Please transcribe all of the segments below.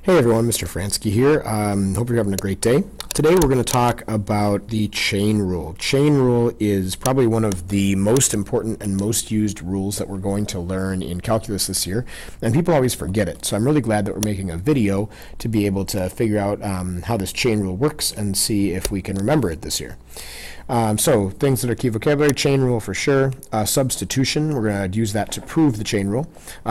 Hey everyone, Mr. Fransky here. Hope you're having a great day. Today we're going to talk about the chain rule. Chain rule is probably one of the most important and most used rules that we're going to learn in calculus this year, and people always forget it. So I'm really glad that we're making a video to be able to figure out how this chain rule works and see if we can remember it this year. So things that are key vocabulary: chain rule for sure. Substitution, we're going to use that to prove the chain rule.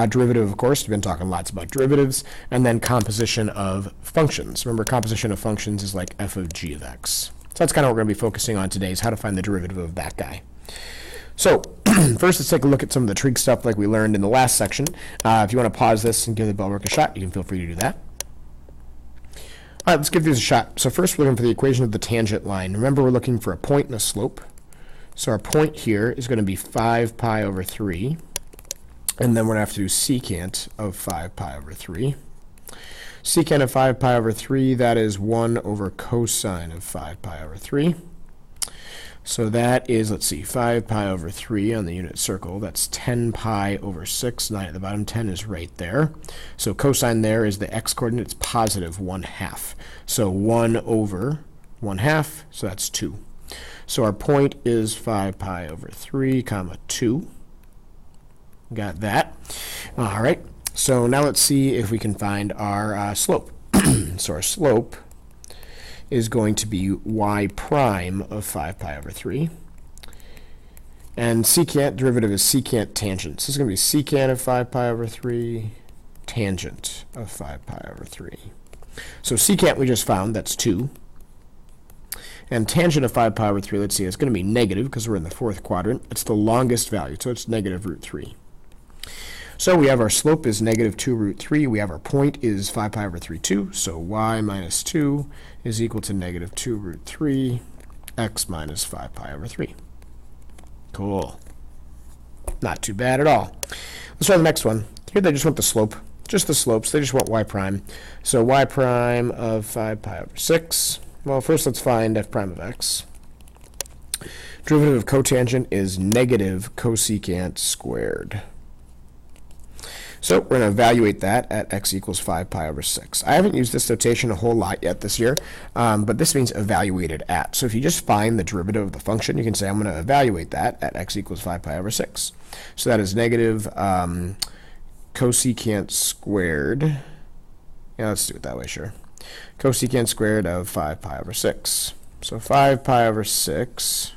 Derivative, of course, we've been talking lots about derivatives. And then composition of functions. Remember, composition of functions is like f of g of x. So that's kind of what we're going to be focusing on today, is how to find the derivative of that guy. So first, let's take a look at some of the trig stuff like we learned in the last section. If you want to pause this and give the bell work a shot, you can feel free to do that. All right, let's give these a shot. So first, we're looking for the equation of the tangent line. Remember, we're looking for a point and a slope. So our point here is going to be 5 pi over 3. And then we're going to have to do secant of 5 pi over 3. Secant of 5 pi over 3, that is 1 over cosine of 5 pi over 3. So that is, let's see, 5 pi over 3 on the unit circle. That's 10 pi over 6. 9 at the bottom. 10 is right there. So cosine there is the x-coordinate. It's positive 1/2. So 1 over 1/2. So that's 2. So our point is 5 pi over 3, comma 2. Got that. All right. So now let's see if we can find our slope. So our slope is going to be y prime of 5 pi over 3. And secant, derivative is secant tangent. So this is going to be secant of 5 pi over 3, tangent of 5 pi over 3. So secant we just found, that's 2. And tangent of 5 pi over 3, let's see, it's going to be negative because we're in the fourth quadrant. It's the longest value, so it's negative root 3. So we have our slope is negative 2 root 3. We have our point is 5 pi over 3, 2. So y minus 2 is equal to negative 2 root 3, x minus 5 pi over 3. Cool. Not too bad at all. Let's try the next one. Here they just want the slope. Just the slopes. They just want y prime. So y prime of 5 pi over 6. Well, first let's find f prime of x. Derivative of cotangent is negative cosecant squared. So we're going to evaluate that at x equals 5 pi over 6. I haven't used this notation a whole lot yet this year, but this means evaluated at. So if you just find the derivative of the function, you can say I'm going to evaluate that at x equals 5 pi over 6. So that is negative cosecant squared. Yeah, let's do it that way, sure. Cosecant squared of 5 pi over 6. So 5 pi over 6.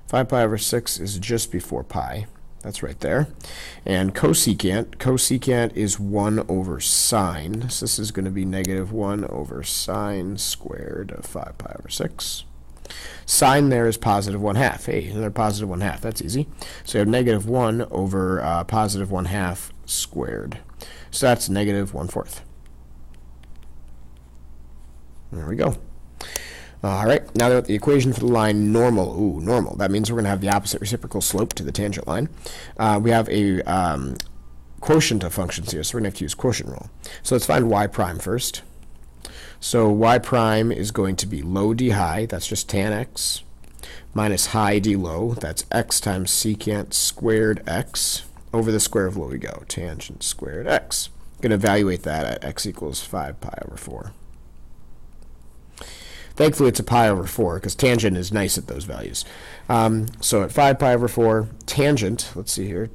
5 pi over 6 is just before pi. That's right there. And cosecant is 1 over sine. So this is going to be negative 1 over sine squared of 5 pi over 6. Sine there is positive 1/2. Hey, another positive 1/2. That's easy. So you have negative 1 over positive 1/2 squared. So that's negative 1/4. There we go. All right, now that the equation for the line normal, normal, that means we're going to have the opposite reciprocal slope to the tangent line. We have a quotient of functions here, so we're going to have to use quotient rule. So let's find y prime first. So y prime is going to be low d high, that's just tan x, minus high d low, that's x times secant squared x, over the square of low we go, tangent squared x. I'm going to evaluate that at x equals 5 pi over 4. Thankfully, it's a pi over 4, because tangent is nice at those values. So at 5 pi over 4, tangent, let's see here,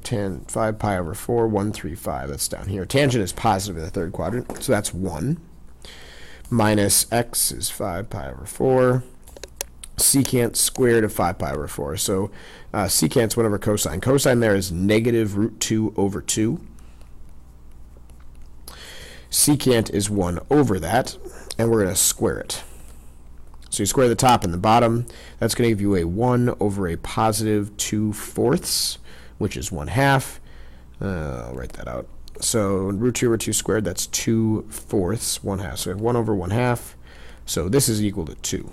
5 pi over 4, 135, that's down here. Tangent is positive in the third quadrant, so that's 1. Minus x is 5 pi over 4. Secant squared of 5 pi over 4. So secant's 1 over cosine. Cosine there is negative root 2 over 2. Secant is 1 over that, and we're going to square it. So you square the top and the bottom. That's going to give you a 1 over a positive 2/4, which is 1/2. I'll write that out. So root 2 over 2 squared, that's 2/4, 1/2. So we have 1 over 1/2. So this is equal to 2.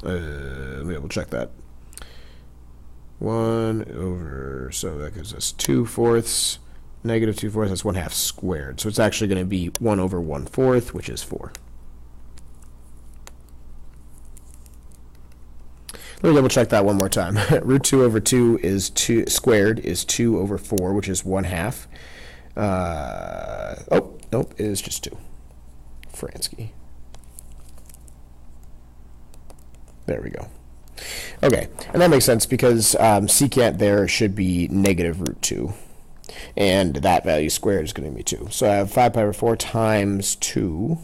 Let me double check that. 1 over, so that gives us 2/4, negative 2/4, that's 1/2 squared. So it's actually going to be 1 over 1/4, which is 4. Let me double check that one more time. Root 2 over 2 is 2 squared is 2 over 4, which is 1/2. Oh, nope, it is just 2. Fransky. There we go. Okay, and that makes sense because secant there should be negative root 2. And that value squared is going to be 2. So I have 5 pi over 4 times 2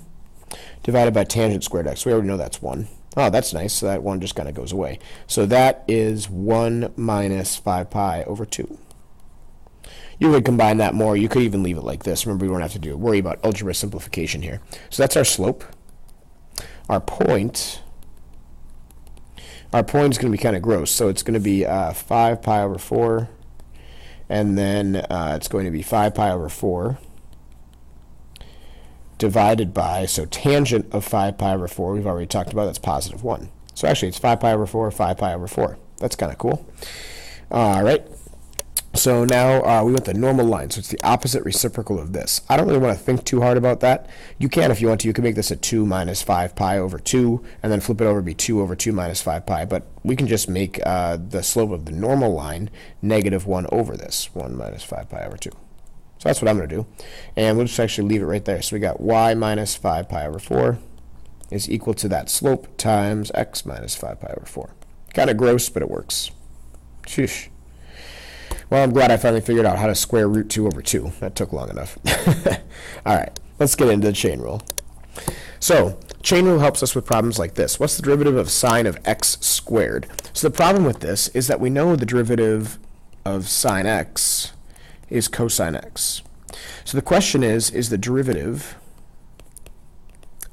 divided by tangent squared x. We already know that's 1. Oh, that's nice. So that 1 just kind of goes away. So that is 1 minus 5 pi over 2. You could combine that more. You could even leave it like this. Remember, we don't have to worry about algebra simplification here. So that's our slope. Our point is going to be kind of gross. So it's going to be 5 pi over 4. And then it's going to be 5 pi over 4 divided by, so tangent of 5 pi over 4, we've already talked about, that's positive 1. So actually it's 5 pi over 4, 5 pi over 4. That's kind of cool. All right. So now we want the normal line. So it's the opposite reciprocal of this. I don't really want to think too hard about that. You can if you want to. You can make this a 2 minus 5 pi over 2, and then flip it over to be 2 over 2 minus 5 pi. But we can just make the slope of the normal line negative 1 over this, 1 minus 5 pi over 2. So that's what I'm going to do. And we'll just actually leave it right there. So we got y minus 5 pi over 4 is equal to that slope times x minus 5 pi over 4. Kind of gross, but it works. Sheesh. Well, I'm glad I finally figured out how to square root 2 over 2. That took long enough. All right, let's get into the chain rule. So, chain rule helps us with problems like this. What's the derivative of sine of x squared? So the problem with this is that we know the derivative of sine x is cosine x. So the question is the derivative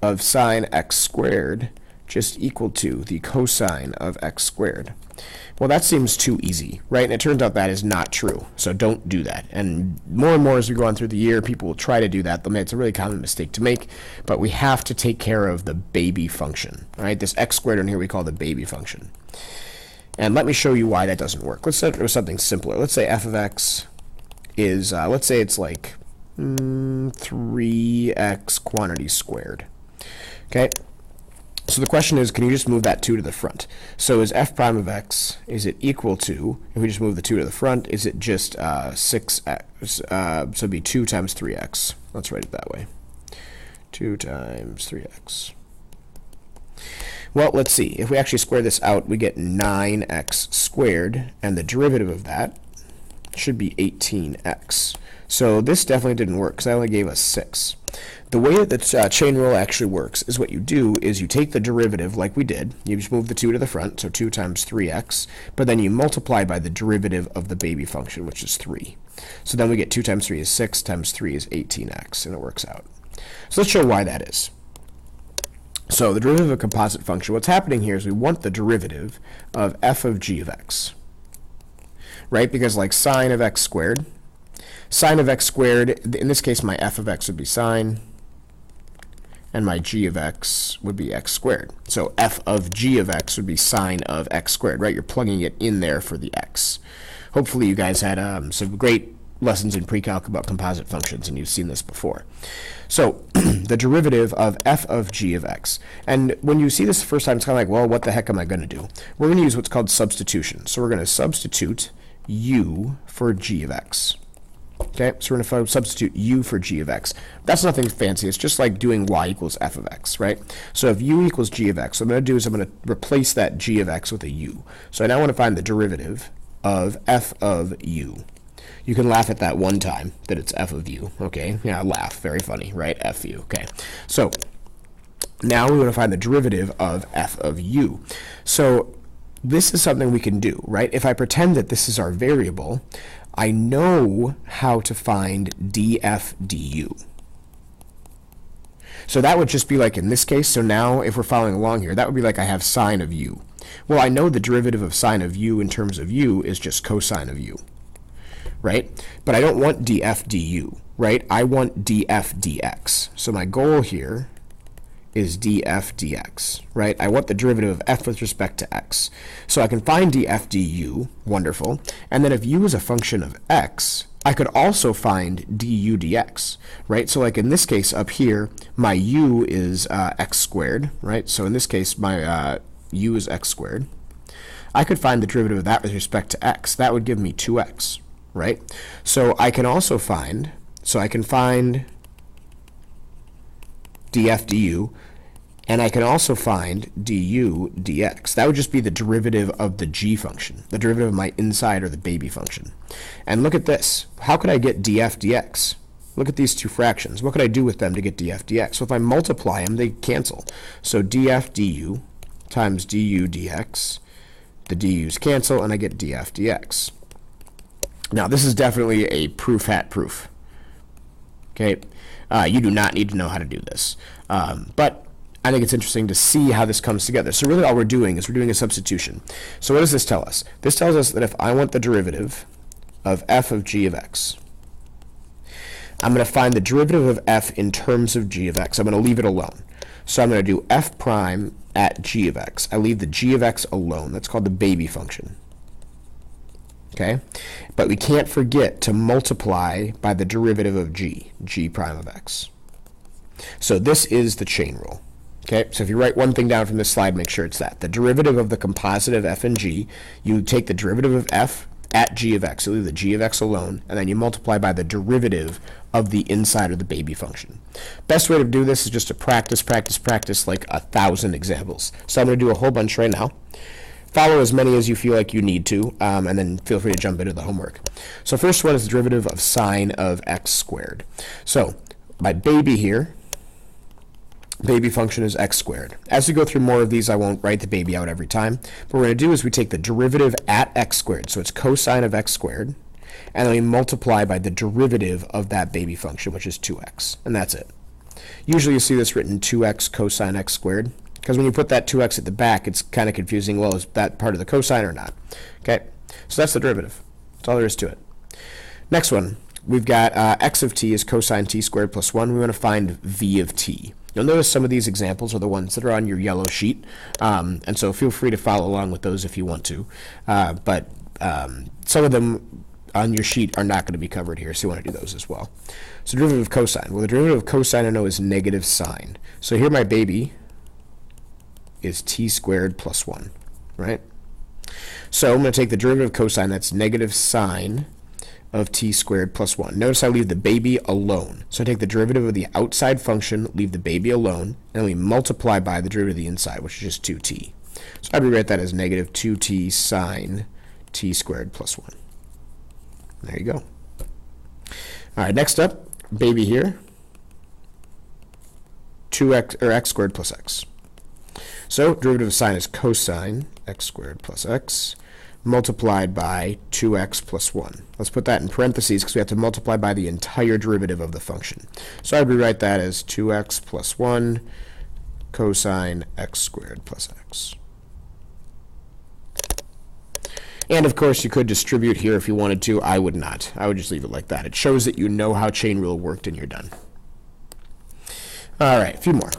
of sine x squared just equal to the cosine of x squared? Well, that seems too easy, right? And it turns out that is not true, so don't do that. And more as we go on through the year, people will try to do that. It's a really common mistake to make, but we have to take care of the baby function, right? This x squared in here we call the baby function. And let me show you why that doesn't work. Let's set it with something simpler. Let's say f of x is, let's say it's like 3x quantity squared, okay? So the question is, can you just move that 2 to the front? So is f prime of x, is it equal to, if we just move the 2 to the front, is it just 6x? So it'd be 2 times 3x. Let's write it that way. 2 times 3x. Well, let's see. If we actually square this out, we get 9x squared, and the derivative of that should be 18x. So this definitely didn't work, because that only gave us 6. The way that the chain rule actually works is what you do is you take the derivative like we did. You just move the 2 to the front, so 2 times 3x, but then you multiply by the derivative of the baby function, which is 3. So then we get 2 times 3 is 6, times 3 is 18x, and it works out. So let's show why that is. So the derivative of a composite function, what's happening here is we want the derivative of f of g of x, right? Because like sine of x squared, sine of x squared, in this case my f of x would be sine, and my g of x would be x squared. So f of g of x would be sine of x squared, right? You're plugging it in there for the x. Hopefully you guys had some great lessons in pre-calc about composite functions, and you've seen this before. So the derivative of f of g of x. And when you see this the first time, it's kind of like, well, what the heck am I going to do? We're going to use what's called substitution. So we're going to substitute u for g of x. Okay, so we're going to substitute u for g of x. That's nothing fancy. It's just like doing y equals f of x, right? So if u equals g of x, what I'm going to do is I'm going to replace that g of x with a u. So I now want to find the derivative of f of u. You can laugh at that one time that it's f of u, okay? Yeah, laugh. Very funny, right? F u, okay. So now we want to find the derivative of f of u. So this is something we can do, right? If I pretend that this is our variable, I know how to find df du. So that would just be like in this case. So now if we're following along here, that would be like I have sine of u. Well, I know the derivative of sine of u in terms of u is just cosine of u, right? But I don't want df du, right? I want df dx. So my goal here is df dx, right? I want the derivative of f with respect to x. So I can find df du, wonderful. And then if u is a function of x, I could also find du dx, right? So like in this case up here, my u is x squared, right? So in this case, my u is x squared. I could find the derivative of that with respect to x. That would give me 2x, right? So I can also find, df du, and I can also find du dx. That would just be the derivative of the g function, the derivative of my inside or the baby function. And look at this. How could I get df dx? Look at these two fractions. What could I do with them to get df dx? So if I multiply them, they cancel. So df du times du dx, the du's cancel, and I get df dx. Now, this is definitely a proof hat proof. Okay, you do not need to know how to do this, but I think it's interesting to see how this comes together. So really all we're doing is we're doing a substitution. So what does this tell us? This tells us that if I want the derivative of f of g of x, I'm going to find the derivative of f in terms of g of x. I'm going to leave it alone. So I'm going to do f prime at g of x. I leave the g of x alone. That's called the baby function. Okay? But we can't forget to multiply by the derivative of g prime of x. So this is the chain rule. Okay? So if you write one thing down from this slide, make sure it's that. The derivative of the composite of f and g, you take the derivative of f at g of x, you leave the g of x alone, and then you multiply by the derivative of the inside of the baby function. Best way to do this is just to practice like 1,000 examples. So I'm going to do a whole bunch right now. Follow as many as you feel like you need to, and then feel free to jump into the homework. So first one is the derivative of sine of x squared. So my baby here, baby function is x squared. As we go through more of these, I won't write the baby out every time. But what we're going to do is we take the derivative at x squared, so it's cosine of x squared, and then we multiply by the derivative of that baby function, which is 2x, and that's it. Usually you see this written 2x cosine x squared, because when you put that 2x at the back, it's kind of confusing. Well, is that part of the cosine or not? Okay, so that's the derivative. That's all there is to it. Next one, we've got x of t is cosine t squared plus 1. We want to find v of t. You'll notice some of these examples are the ones that are on your yellow sheet, and so feel free to follow along with those if you want to. But some of them on your sheet are not going to be covered here, so you want to do those as well. So derivative of cosine. Well, the derivative of cosine I know is negative sine. So here my baby is t squared plus 1, right? So I'm going to take the derivative of cosine, that's negative sine of t squared plus 1. Notice I leave the baby alone. So I take the derivative of the outside function, leave the baby alone, and we multiply by the derivative of the inside, which is just 2t. So I'd rewrite that as negative 2t sine t squared plus 1. There you go. All right, next up, baby here, 2x, or x squared plus x. So derivative of sine is cosine x squared plus x multiplied by 2x plus 1. Let's put that in parentheses because we have to multiply by the entire derivative of the function. So I'd rewrite that as 2x plus 1 cosine x squared plus x. And of course you could distribute here if you wanted to. I would not. I would just leave it like that. It shows that you know how chain rule worked and you're done. All right, a few more.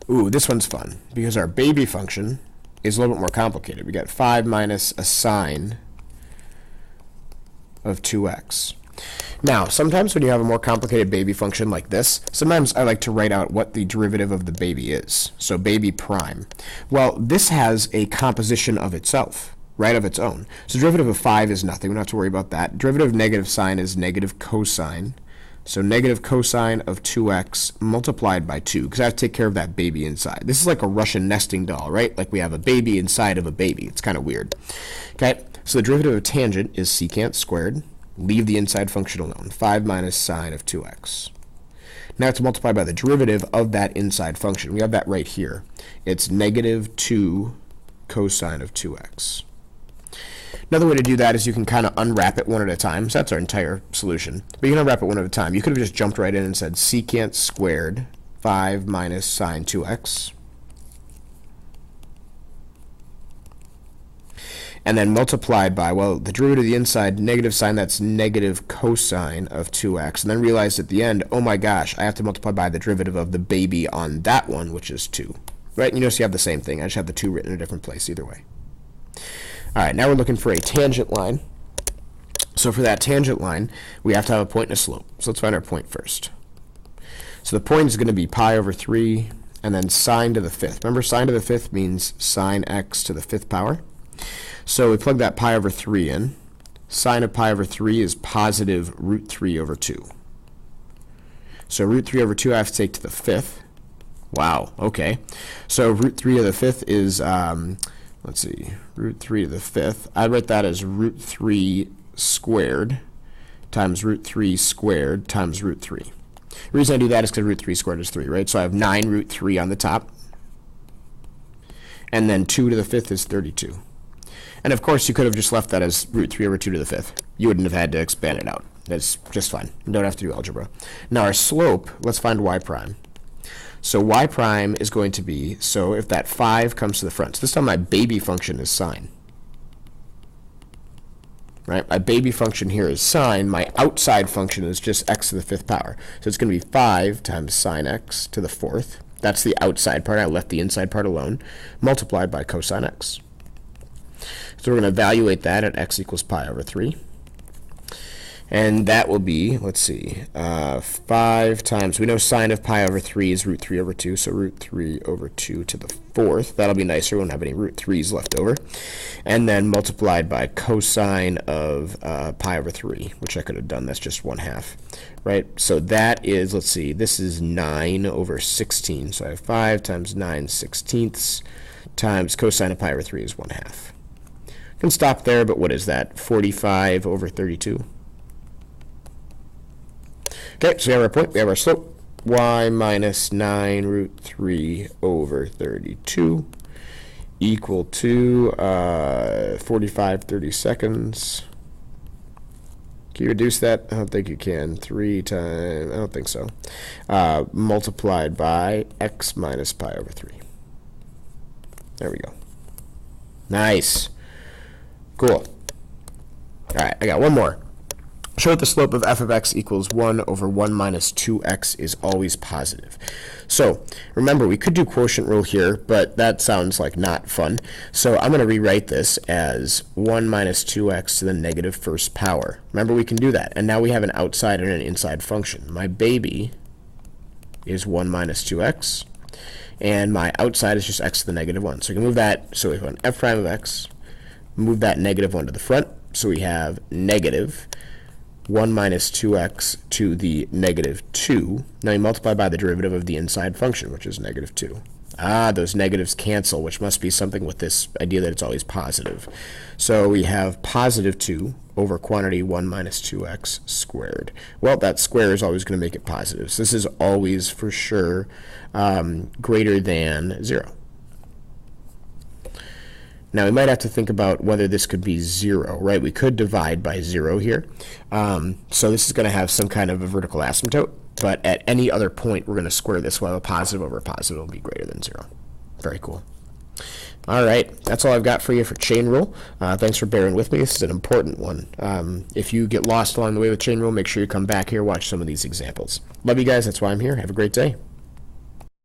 Ooh, this one's fun because our baby function is a little bit more complicated. We got 5 minus a sine of 2x. Now, sometimes when you have a more complicated baby function like this, sometimes I like to write out what the derivative of the baby is. So baby prime. Well, this has a composition of itself, right, of its own. So derivative of 5 is nothing. We don't have to worry about that. Derivative of negative sine is negative cosine. So negative cosine of 2x multiplied by 2, because I have to take care of that baby inside. This is like a Russian nesting doll, right? Like we have a baby inside of a baby. It's kind of weird. Okay, so the derivative of tangent is secant squared. Leave the inside function alone. 5 minus sine of 2x. Now I have to multiply by the derivative of that inside function. We have that right here. It's negative 2 cosine of 2x. Another way to do that is you can kind of unwrap it one at a time. So that's our entire solution. But you can unwrap it one at a time. You could have just jumped right in and said secant squared 5 minus sine 2x. And then multiplied by, well, the derivative of the inside, negative sine, that's negative cosine of 2x. And then realize at the end, oh my gosh, I have to multiply by the derivative of the baby on that one, which is 2. Right? And you notice you have the same thing. I just have the 2 written in a different place either way. All right, now we're looking for a tangent line. So for that tangent line, we have to have a point and a slope. So let's find our point first. So the point is going to be pi over 3 and then sine to the 5th. Remember, sine to the 5th means sine x to the 5th power. So we plug that pi over 3 in. Sine of pi over 3 is positive root 3 over 2. So root 3 over 2 I have to take to the 5th. Wow, okay. So root 3 to the 5th is, let's see, root 3 to the 5th. I'd write that as root 3 squared times root 3 squared times root 3. The reason I do that is because root 3 squared is 3, right? So I have 9 root 3 on the top. And then 2 to the 5th is 32. And of course, you could have just left that as root 3 over 2 to the 5th. You wouldn't have had to expand it out. That's just fine. You don't have to do algebra. Now our slope, let's find y prime. So y prime is going to be, so if that 5 comes to the front, so this time my baby function is sine. Right? My baby function here is sine. My outside function is just x to the 5th power. So it's going to be 5 times sine x to the 4th. That's the outside part. I left the inside part alone, multiplied by cosine x. So we're going to evaluate that at x equals pi over 3. And that will be, let's see, 5 times, we know sine of pi over 3 is root 3 over 2, so root 3 over 2 to the 4th. That'll be nicer, we won't have any root 3's left over. And then multiplied by cosine of pi over 3, which I could have done, that's just 1/2, right? So that is, let's see, this is 9 over 16, so I have 5 times 9/16 times cosine of pi over 3 is 1/2. Can stop there, but what is that? 45 over 32. Okay, so we have our point, we have our slope, y minus 9 root 3 over 32 equal to 45 30-seconds. Can you reduce that? I don't think you can. 3 times, I don't think so. Multiplied by x minus pi over 3. There we go. Nice. Cool. All right, I got one more. Show that the slope of f of x equals 1 over 1 minus 2x is always positive. So remember, we could do quotient rule here, but that sounds like not fun. So I'm going to rewrite this as 1 minus 2x to the negative first power. Remember, we can do that. And now we have an outside and an inside function. My baby is 1 minus 2x, and my outside is just x to the negative 1. So we can move that. So we have an f prime of x, move that negative 1 to the front. So we have negative 1 minus 2x to the negative 2. Now you multiply by the derivative of the inside function, which is negative 2. Ah, those negatives cancel, which must be something with this idea that it's always positive. So we have positive 2 over quantity 1 minus 2x squared. Well, that square is always going to make it positive. So this is always for sure greater than 0. Now, we might have to think about whether this could be 0, right? We could divide by 0 here. So this is going to have some kind of a vertical asymptote, but at any other point, we're going to square this. We'll have a positive over a positive will be greater than 0. Very cool. All right, that's all I've got for you for chain rule. Thanks for bearing with me. This is an important one. If you get lost along the way with chain rule, make sure you come back here, watch some of these examples. Love you guys. That's why I'm here. Have a great day.